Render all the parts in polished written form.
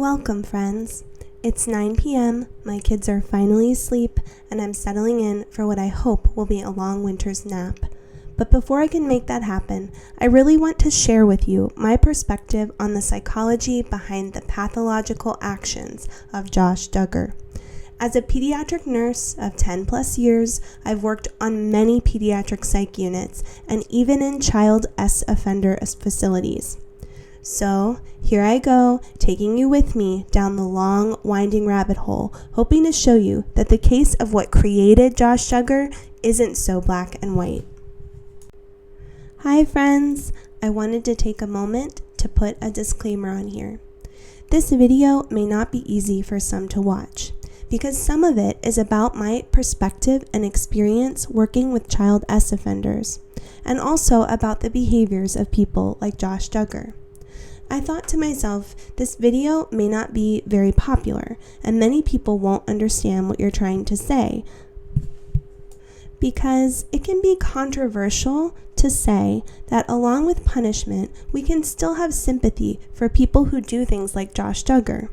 Welcome, friends. It's 9 p.m., my kids are finally asleep, and I'm settling in for what I hope will be a long winter's nap. But before I can make that happen, I really want to share with you my perspective on the psychology behind the pathological actions of Josh Duggar. As a pediatric nurse of 10 plus years, I've worked on many pediatric psych units and even in child offender facilities. So here I go, taking you with me down the long, winding rabbit hole, hoping to show you that the case of what created Josh Duggar isn't so black and white. Hi friends, I wanted to take a moment to put a disclaimer on here. This video may not be easy for some to watch, because some of it is about my perspective and experience working with child offenders, and also about the behaviors of people like Josh Duggar. I thought to myself, this video may not be very popular, and many people won't understand what you're trying to say, because it can be controversial to say that along with punishment, we can still have sympathy for people who do things like Josh Duggar.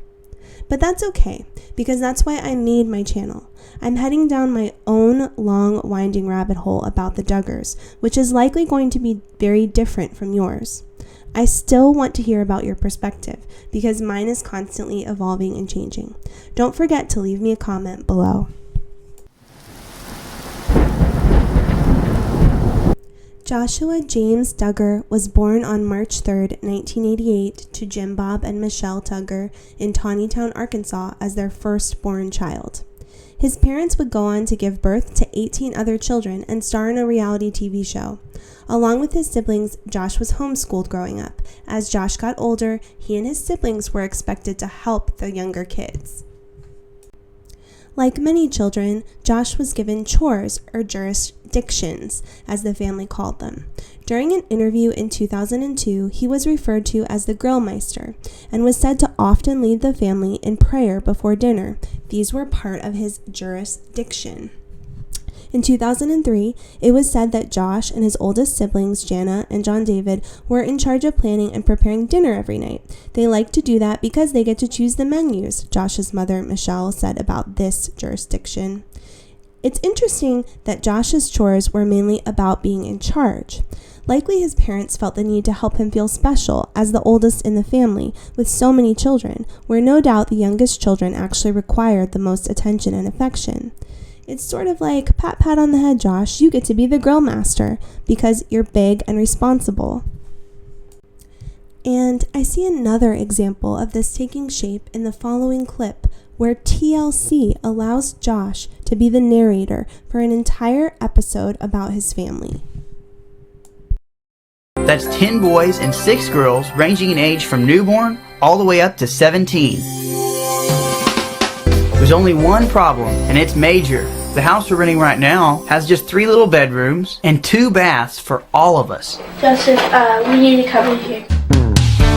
But that's okay, because that's why I made my channel. I'm heading down my own long, winding rabbit hole about the Duggars, which is likely going to be very different from yours. I still want to hear about your perspective, because mine is constantly evolving and changing. Don't forget to leave me a comment below. Joshua James Duggar was born on March 3, 1988, to Jim Bob and Michelle Duggar in Tawnytown, Arkansas, as their firstborn child. His parents would go on to give birth to 18 other children and star in a reality TV show. Along with his siblings, Josh was homeschooled growing up. As Josh got older, he and his siblings were expected to help the younger kids. Like many children, Josh was given chores, or jurisdictions, as the family called them. During an interview in 2002, he was referred to as the Grillmeister and was said to often lead the family in prayer before dinner. These were part of his jurisdiction. In 2003, it was said that Josh and his oldest siblings, Jana and John David, were in charge of planning and preparing dinner every night. They like to do that because they get to choose the menus, Josh's mother, Michelle, said about this jurisdiction. It's interesting that Josh's chores were mainly about being in charge. Likely his parents felt the need to help him feel special as the oldest in the family with so many children, where no doubt the youngest children actually required the most attention and affection. It's sort of like, pat pat on the head, Josh, you get to be the grill master because you're big and responsible. And I see another example of this taking shape in the following clip, where TLC allows Josh to be the narrator for an entire episode about his family. That's 10 boys and 6 girls ranging in age from newborn all the way up to 17. There's only one problem, and it's major. The house we're renting right now has just 3 little bedrooms and 2 baths for all of us. Joseph, we need to come in here.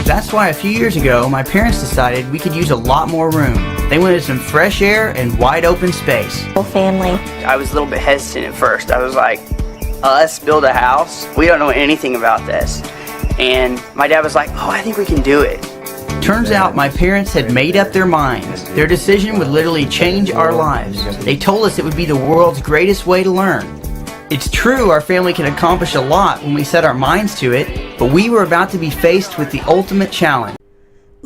That's why a few years ago, my parents decided we could use a lot more room. They wanted some fresh air and wide open space. Family. I was a little bit hesitant at first. I was like, us build a house? We don't know anything about this. And my dad was like, oh, I think we can do it. Turns out my parents had made up their minds. Their decision would literally change our lives. They told us it would be the world's greatest way to learn. It's true our family can accomplish a lot when we set our minds to it, but we were about to be faced with the ultimate challenge.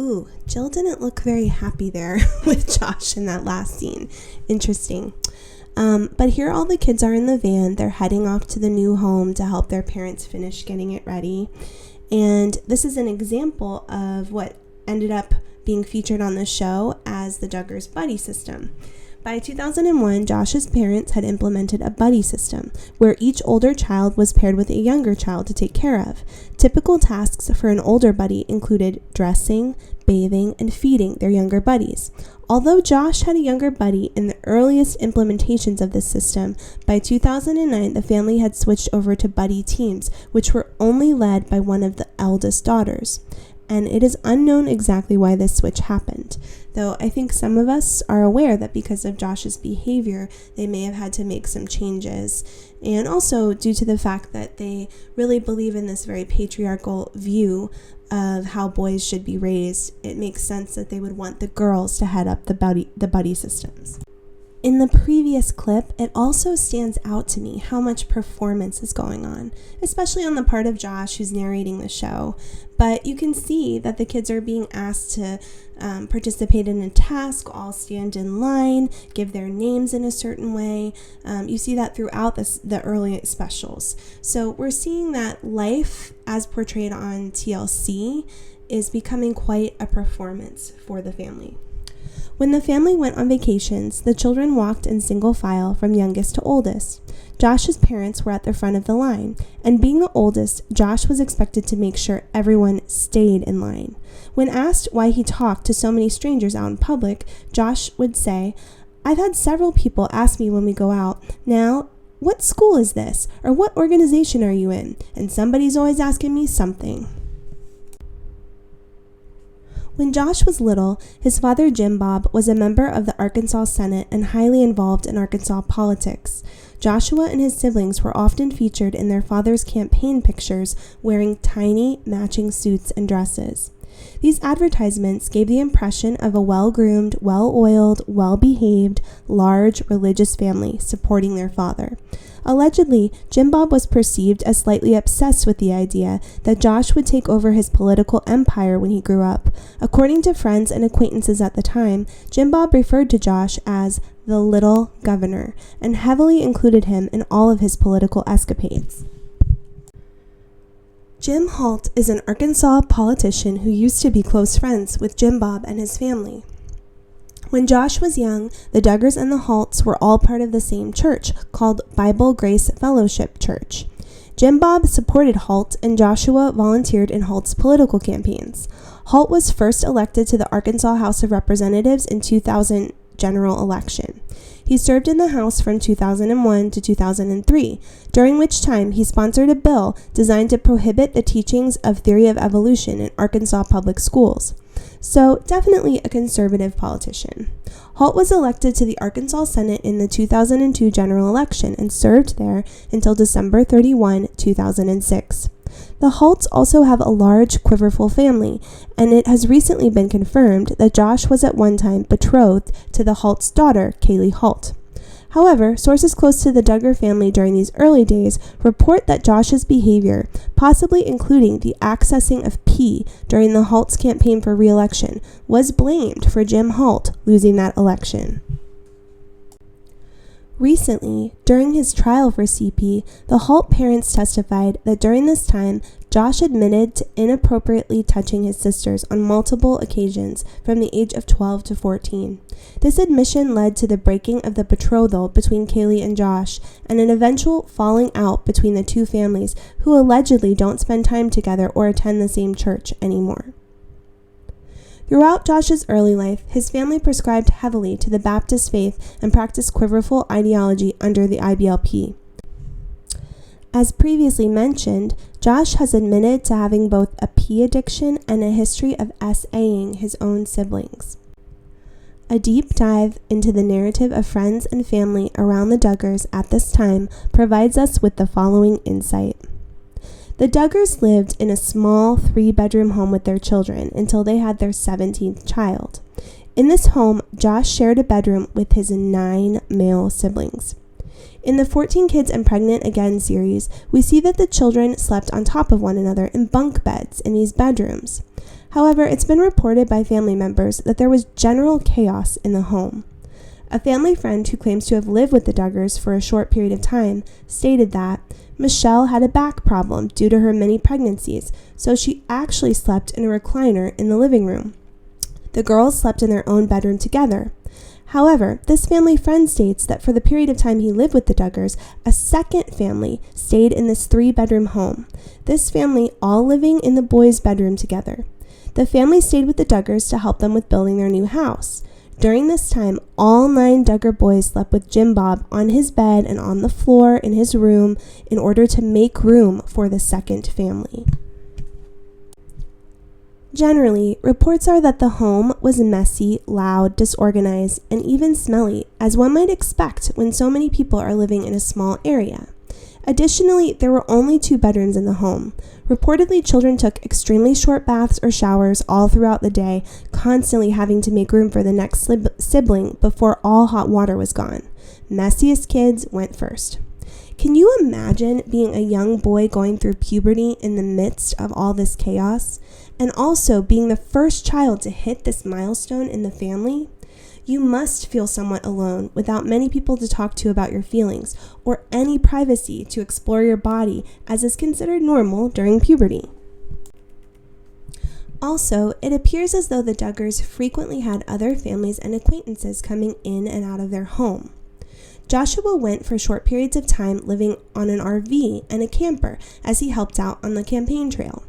Ooh, Jill didn't look very happy there with Josh in that last scene. Interesting. But here all the kids are in the van. They're heading off to the new home to help their parents finish getting it ready. And this is an example of what ended up being featured on the show as the Duggar's buddy system. By 2001, Josh's parents had implemented a buddy system where each older child was paired with a younger child to take care of. Typical tasks for an older buddy included dressing, bathing, and feeding their younger buddies. Although Josh had a younger buddy in the earliest implementations of this system, by 2009 the family had switched over to buddy teams, which were only led by one of the eldest daughters. and it is unknown exactly why this switch happened, though I think some of us are aware that because of Josh's behavior, they may have had to make some changes, and also due to the fact that they really believe in this very patriarchal view of how boys should be raised. It makes sense that they would want the girls to head up the buddy systems. In the previous clip, it also stands out to me how much performance is going on, especially on the part of Josh, who's narrating the show. But you can see that the kids are being asked to participate in a task, all stand in line, give their names in a certain way. You see that throughout the early specials. So we're seeing that life, as portrayed on TLC, is becoming quite a performance for the family. When the family went on vacations, the children walked in single file from youngest to oldest. Josh's parents were at the front of the line, and being the oldest, Josh was expected to make sure everyone stayed in line. When asked why he talked to so many strangers out in public, Josh would say, "I've had several people ask me when we go out, 'Now, what school is this?' or 'What organization are you in?' and somebody's always asking me something." When Josh was little, his father Jim Bob was a member of the Arkansas Senate and highly involved in Arkansas politics. Joshua and his siblings were often featured in their father's campaign pictures wearing tiny matching suits and dresses. These advertisements gave the impression of a well-groomed, well-oiled, well-behaved, large religious family supporting their father. Allegedly, Jim Bob was perceived as slightly obsessed with the idea that Josh would take over his political empire when he grew up. According to friends and acquaintances at the time, Jim Bob referred to Josh as the little governor and heavily included him in all of his political escapades. Jim Holt is an Arkansas politician who used to be close friends with Jim Bob and his family. When Josh was young, the Duggars and the Holts were all part of the same church called Bible Grace Fellowship Church. Jim Bob supported Holt, and Joshua volunteered in Holt's political campaigns. Holt was first elected to the Arkansas House of Representatives in 2000 general election. He served in the House from 2001 to 2003, during which time he sponsored a bill designed to prohibit the teachings of theory of evolution in Arkansas public schools. So, definitely a conservative politician. Holt was elected to the Arkansas Senate in the 2002 general election and served there until December 31, 2006. The Holts also have a large, quiverful family, and it has recently been confirmed that Josh was at one time betrothed to the Holt's daughter, Kaylee Holt. However, sources close to the Duggar family during these early days report that Josh's behavior, possibly including the accessing of pee during the Holt's campaign for re-election, was blamed for Jim Holt losing that election. Recently, during his trial for CP, the Holt parents testified that during this time, Josh admitted to inappropriately touching his sisters on multiple occasions from the age of 12 to 14. This admission led to the breaking of the betrothal between Kaylee and Josh and an eventual falling out between the two families who allegedly don't spend time together or attend the same church anymore. Throughout Josh's early life, his family prescribed heavily to the Baptist faith and practiced quiverful ideology under the IBLP. As previously mentioned, Josh has admitted to having both a pee addiction and a history of SAing his own siblings. A deep dive into the narrative of friends and family around the Duggars at this time provides us with the following insight. The Duggars lived in a small 3-bedroom home with their children until they had their 17th child. In this home, Josh shared a bedroom with his 9 male siblings. In the 14 Kids and Pregnant Again series, we see that the children slept on top of one another in bunk beds in these bedrooms. However, it's been reported by family members that there was general chaos in the home. A family friend who claims to have lived with the Duggars for a short period of time stated that Michelle had a back problem due to her many pregnancies, so she actually slept in a recliner in the living room. The girls slept in their own bedroom together. However, this family friend states that for the period of time he lived with the Duggars, a second family stayed in this 3-bedroom home. This family all living in the boys' bedroom together. The family stayed with the Duggars to help them with building their new house. During this time, all 9 Duggar boys slept with Jim Bob on his bed and on the floor in his room in order to make room for the second family. Generally, reports are that the home was messy, loud, disorganized, and even smelly, as one might expect when so many people are living in a small area. Additionally, there were only 2 bedrooms in the home. Reportedly, children took extremely short baths or showers all throughout the day, constantly having to make room for the next sibling before all hot water was gone. Messiest kids went first. Can you imagine being a young boy going through puberty in the midst of all this chaos? And also being the first child to hit this milestone in the family? You must feel somewhat alone without many people to talk to about your feelings or any privacy to explore your body, as is considered normal during puberty. Also, it appears as though the Duggars frequently had other families and acquaintances coming in and out of their home. Joshua went for short periods of time living on an RV and a camper as he helped out on the campaign trail.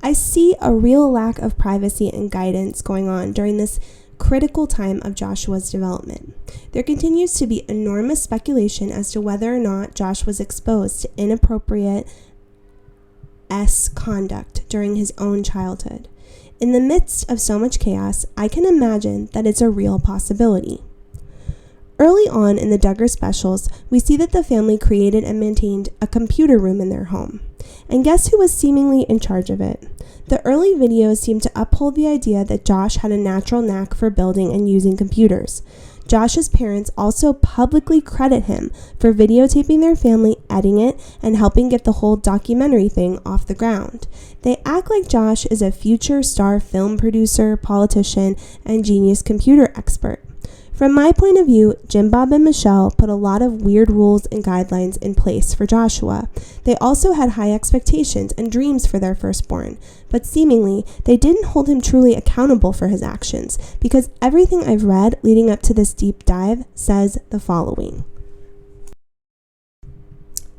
I see a real lack of privacy and guidance going on during this critical time of Joshua's development. There continues to be enormous speculation as to whether or not Josh was exposed to inappropriate conduct during his own childhood. In the midst of so much chaos, I can imagine that it's a real possibility. Early on in the Duggar specials, we see that the family created and maintained a computer room in their home. And guess who was seemingly in charge of it? The early videos seem to uphold the idea that Josh had a natural knack for building and using computers. Josh's parents also publicly credit him for videotaping their family, editing it, and helping get the whole documentary thing off the ground. They act like Josh is a future star film producer, politician, and genius computer expert. From my point of view, Jim Bob and Michelle put a lot of weird rules and guidelines in place for Joshua. They also had high expectations and dreams for their firstborn, but seemingly they didn't hold him truly accountable for his actions, because everything I've read leading up to this deep dive says the following.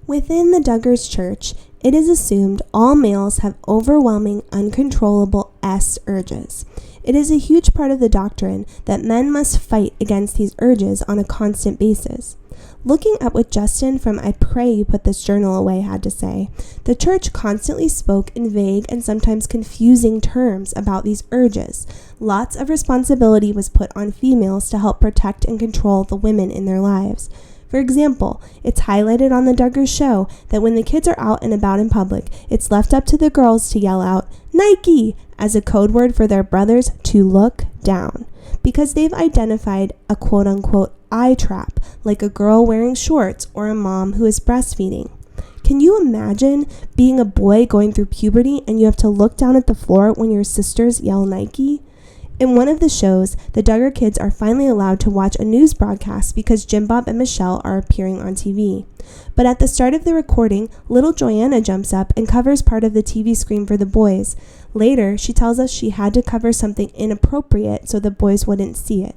Within the Duggars church, it is assumed all males have overwhelming, uncontrollable urges. It is a huge part of the doctrine that men must fight against these urges on a constant basis. Looking at what Justin from I Pray You Put This Journal Away had to say, the church constantly spoke in vague and sometimes confusing terms about these urges. Lots of responsibility was put on females to help protect and control the women in their lives. For example, it's highlighted on the Duggars show that when the kids are out and about in public, it's left up to the girls to yell out, "Nike!" as a code word for their brothers to look down, because they've identified a quote-unquote eye trap, like a girl wearing shorts or a mom who is breastfeeding. Can you imagine being a boy going through puberty and you have to look down at the floor when your sisters yell Nike? In one of the shows, the Duggar kids are finally allowed to watch a news broadcast because Jim Bob and Michelle are appearing on TV. But at the start of the recording, little Joanna jumps up and covers part of the TV screen for the boys. Later, she tells us she had to cover something inappropriate so the boys wouldn't see it.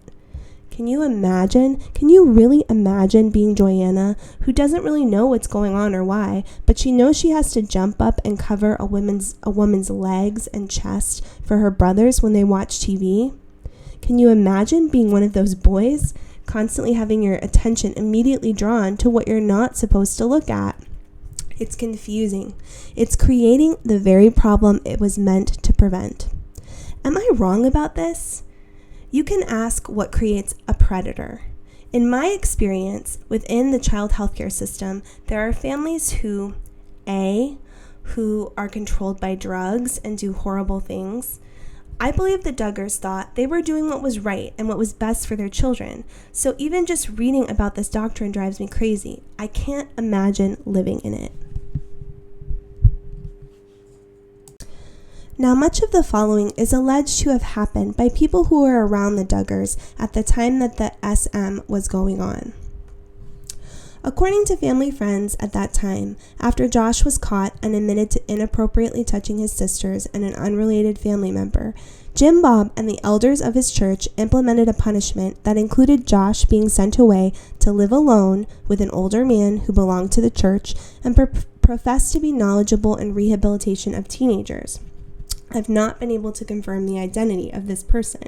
Can you imagine? Can you really imagine being Joanna, who doesn't really know what's going on or why, but she knows she has to jump up and cover a woman's legs and chest for her brothers when they watch TV? Can you imagine being one of those boys, constantly having your attention immediately drawn to what you're not supposed to look at? It's confusing. It's creating the very problem it was meant to prevent. Am I wrong about this? You can ask what creates a predator. In my experience, within the child healthcare system, there are families who are controlled by drugs and do horrible things. I believe the Duggars thought they were doing what was right and what was best for their children. So even just reading about this doctrine drives me crazy. I can't imagine living in it. Now, much of the following is alleged to have happened by people who were around the Duggars at the time that the SM was going on. According to family friends at that time, after Josh was caught and admitted to inappropriately touching his sisters and an unrelated family member, Jim Bob and the elders of his church implemented a punishment that included Josh being sent away to live alone with an older man who belonged to the church and professed to be knowledgeable in rehabilitation of teenagers. I've not been able to confirm the identity of this person.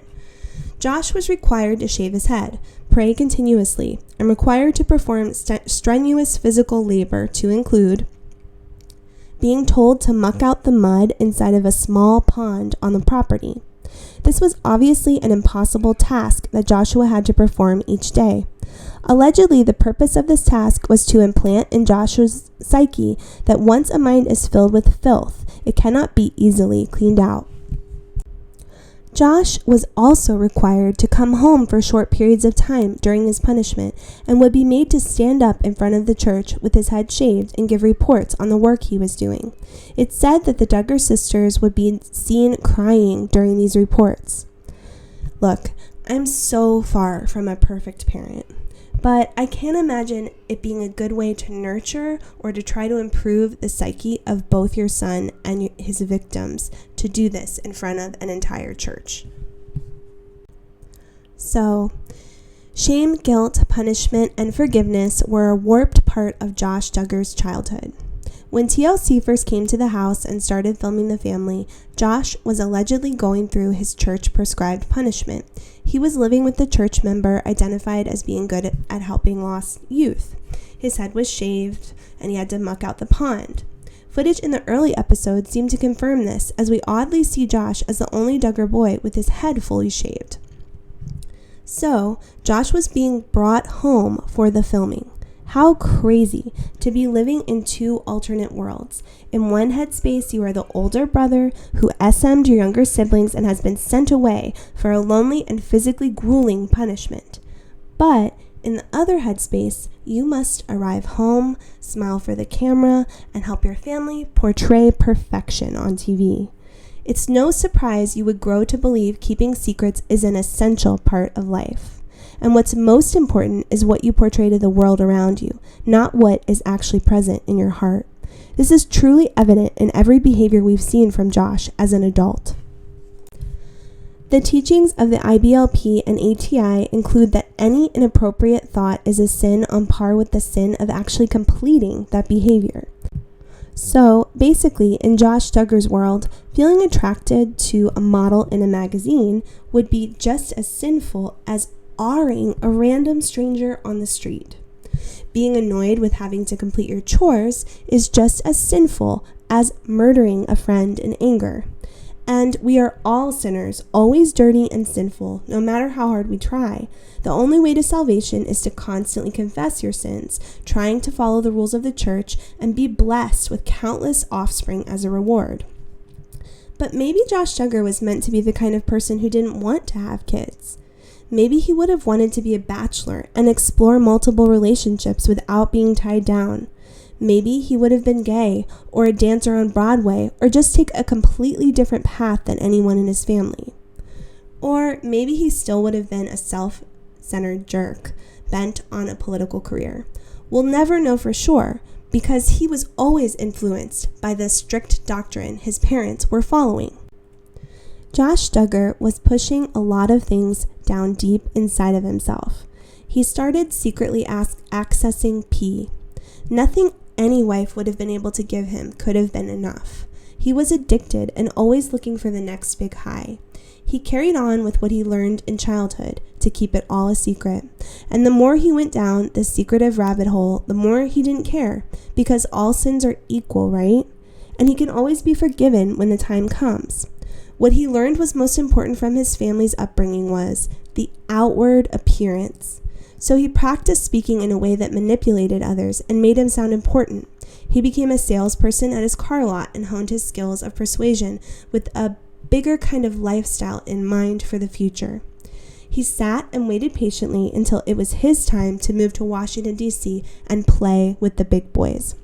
Josh was required to shave his head, pray continuously, and required to perform strenuous physical labor to include being told to muck out the mud inside of a small pond on the property. This was obviously an impossible task that Joshua had to perform each day. Allegedly, the purpose of this task was to implant in Joshua's psyche that once a mind is filled with filth, it cannot be easily cleaned out. Josh was also required to come home for short periods of time during his punishment and would be made to stand up in front of the church with his head shaved and give reports on the work he was doing. It's said that the Duggar sisters would be seen crying during these reports. Look, I'm so far from a perfect parent, but I can't imagine it being a good way to nurture or to try to improve the psyche of both your son and his victims to do this in front of an entire church. So, shame, guilt, punishment, and forgiveness were a warped part of Josh Duggar's childhood. When TLC first came to the house and started filming the family, Josh was allegedly going through his church-prescribed punishment. He was living with the church member identified as being good at helping lost youth. His head was shaved, and he had to muck out the pond. Footage in the early episodes seemed to confirm this, as we oddly see Josh as the only Duggar boy with his head fully shaved. So, Josh was being brought home for the filming. How crazy to be living in two alternate worlds. In one headspace, you are the older brother who SM'd your younger siblings and has been sent away for a lonely and physically grueling punishment. But in the other headspace, you must arrive home, smile for the camera, and help your family portray perfection on TV. It's no surprise you would grow to believe keeping secrets is an essential part of life. And what's most important is what you portray to the world around you, not what is actually present in your heart. This is truly evident in every behavior we've seen from Josh as an adult. The teachings of the IBLP and ATI include that any inappropriate thought is a sin on par with the sin of actually completing that behavior. So, basically, in Josh Duggar's world, feeling attracted to a model in a magazine would be just as sinful as R-ing a random stranger on the street. Being annoyed with having to complete your chores is just as sinful as murdering a friend in anger. And we are all sinners, always dirty and sinful, no matter how hard we try. The only way to salvation is to constantly confess your sins, trying to follow the rules of the church, and be blessed with countless offspring as a reward. But maybe Josh Duggar was meant to be the kind of person who didn't want to have kids. Maybe he would have wanted to be a bachelor and explore multiple relationships without being tied down. Maybe he would have been gay, or a dancer on Broadway, or just take a completely different path than anyone in his family. Or maybe he still would have been a self-centered jerk, bent on a political career. We'll never know for sure, because he was always influenced by the strict doctrine his parents were following. Josh Duggar was pushing a lot of things down deep inside of himself. He started secretly accessing pee. Nothing any wife would have been able to give him could have been enough. He was addicted and always looking for the next big high. He carried on with what he learned in childhood to keep it all a secret. And the more he went down this secretive rabbit hole, the more he didn't care, because all sins are equal, right? And he can always be forgiven when the time comes. What he learned was most important from his family's upbringing was the outward appearance. So he practiced speaking in a way that manipulated others and made him sound important. He became a salesperson at his car lot and honed his skills of persuasion with a bigger kind of lifestyle in mind for the future. He sat and waited patiently until it was his time to move to Washington, D.C. and play with the big boys.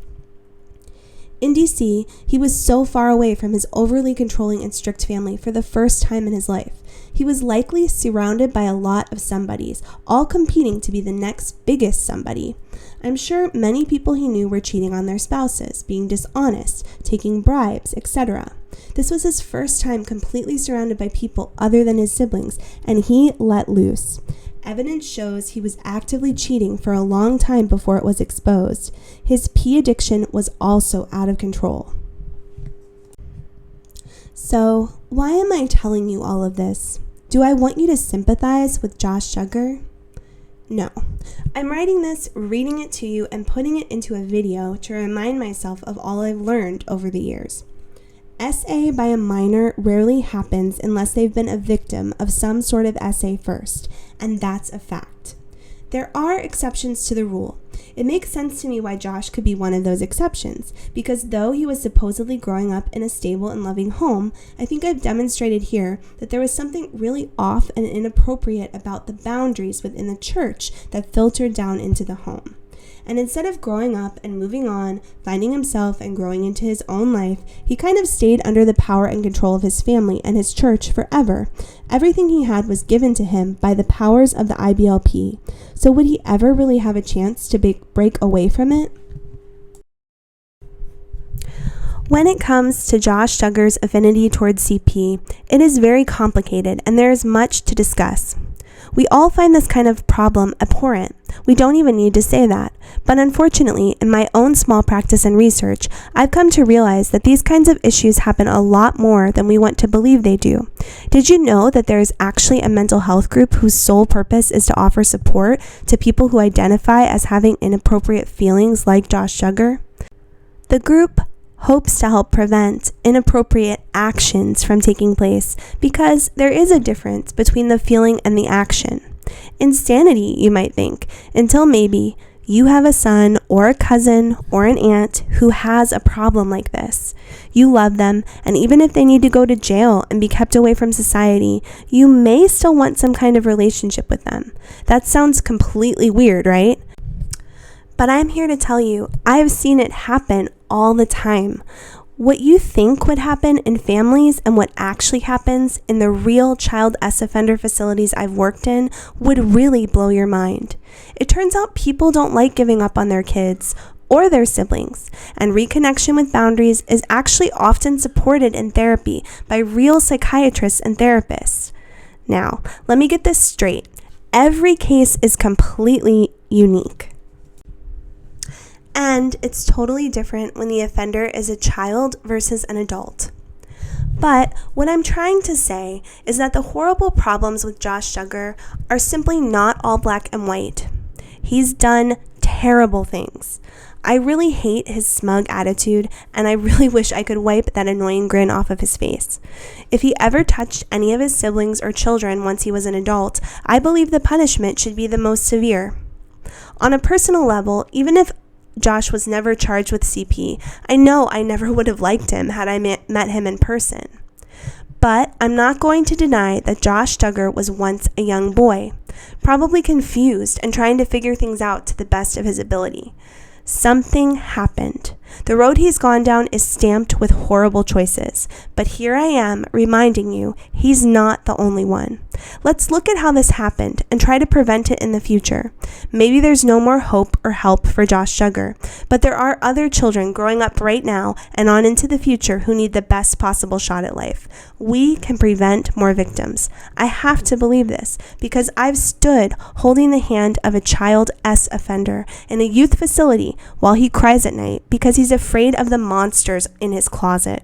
In D.C., he was so far away from his overly controlling and strict family for the first time in his life. He was likely surrounded by a lot of somebodies, all competing to be the next biggest somebody. I'm sure many people he knew were cheating on their spouses, being dishonest, taking bribes, etc. This was his first time completely surrounded by people other than his siblings, and he let loose. Evidence shows he was actively cheating for a long time before it was exposed. His pee addiction was also out of control. So, why am I telling you all of this? Do I want you to sympathize with Josh Duggar? No. I'm writing this, reading it to you, and putting it into a video to remind myself of all I've learned over the years. SA by a minor rarely happens unless they've been a victim of some sort of SA first, and that's a fact. There are exceptions to the rule. It makes sense to me why Josh could be one of those exceptions, because though he was supposedly growing up in a stable and loving home, I think I've demonstrated here that there was something really off and inappropriate about the boundaries within the church that filtered down into the home. And instead of growing up and moving on, finding himself and growing into his own life, he kind of stayed under the power and control of his family and his church forever. Everything he had was given to him by the powers of the IBLP. So would he ever really have a chance to break away from it? When it comes to Josh Duggar's affinity towards CP, it is very complicated and there is much to discuss. We all find this kind of problem abhorrent. We don't even need to say that. But unfortunately, in my own small practice and research, I've come to realize that these kinds of issues happen a lot more than we want to believe they do. Did you know that there is actually a mental health group whose sole purpose is to offer support to people who identify as having inappropriate feelings like Josh Duggar? The group hopes to help prevent inappropriate actions from taking place because there is a difference between the feeling and the action. Insanity, you might think, until maybe you have a son or a cousin or an aunt who has a problem like this. You love them, and even if they need to go to jail and be kept away from society, you may still want some kind of relationship with them. That sounds completely weird, right? But I'm here to tell you, I've seen it happen all the time. What you think would happen in families and what actually happens in the real child S offender facilities I've worked in would really blow your mind. It turns out people don't like giving up on their kids or their siblings, and reconnection with boundaries is actually often supported in therapy by real psychiatrists and therapists. Now, let me get this straight. Every case is completely unique. And it's totally different when the offender is a child versus an adult. But what I'm trying to say is that the horrible problems with Josh Duggar are simply not all black and white. He's done terrible things. I really hate his smug attitude, and I really wish I could wipe that annoying grin off of his face. If he ever touched any of his siblings or children once he was an adult, I believe the punishment should be the most severe. On a personal level, even if Josh was never charged with CP, I know I never would have liked him had I met him in person. But I'm not going to deny that Josh Duggar was once a young boy, probably confused and trying to figure things out to the best of his ability. Something happened. The road he's gone down is stamped with horrible choices, but here I am reminding you he's not the only one. Let's look at how this happened and try to prevent it in the future. Maybe there's no more hope or help for Josh Duggar, but there are other children growing up right now and on into the future who need the best possible shot at life. We can prevent more victims. I have to believe this because I've stood holding the hand of a child S offender in a youth facility while he cries at night because he's afraid of the monsters in his closet.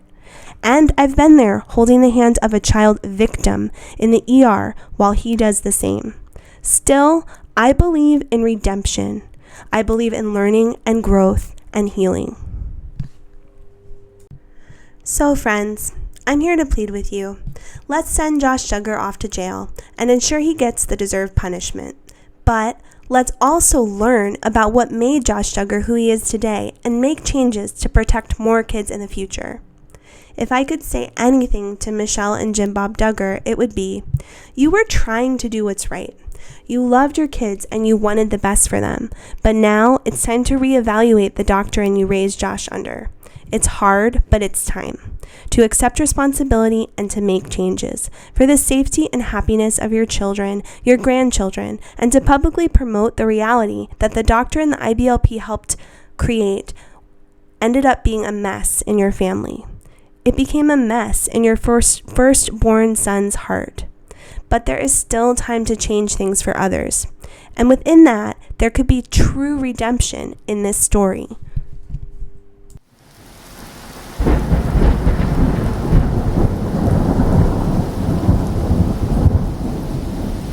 And I've been there holding the hand of a child victim in the ER while he does the same. Still, I believe in redemption. I believe in learning and growth and healing. So friends, I'm here to plead with you. Let's send Josh Duggar off to jail and ensure he gets the deserved punishment. But let's also learn about what made Josh Duggar who he is today and make changes to protect more kids in the future. If I could say anything to Michelle and Jim Bob Duggar, it would be, you were trying to do what's right. You loved your kids and you wanted the best for them, but now it's time to reevaluate the doctrine you raised Josh under. It's hard, but it's time to accept responsibility and to make changes for the safety and happiness of your children, your grandchildren, and to publicly promote the reality that the doctrine the IBLP helped create ended up being a mess in your family. It became a mess in your firstborn son's heart. But there is still time to change things for others. And within that, there could be true redemption in this story.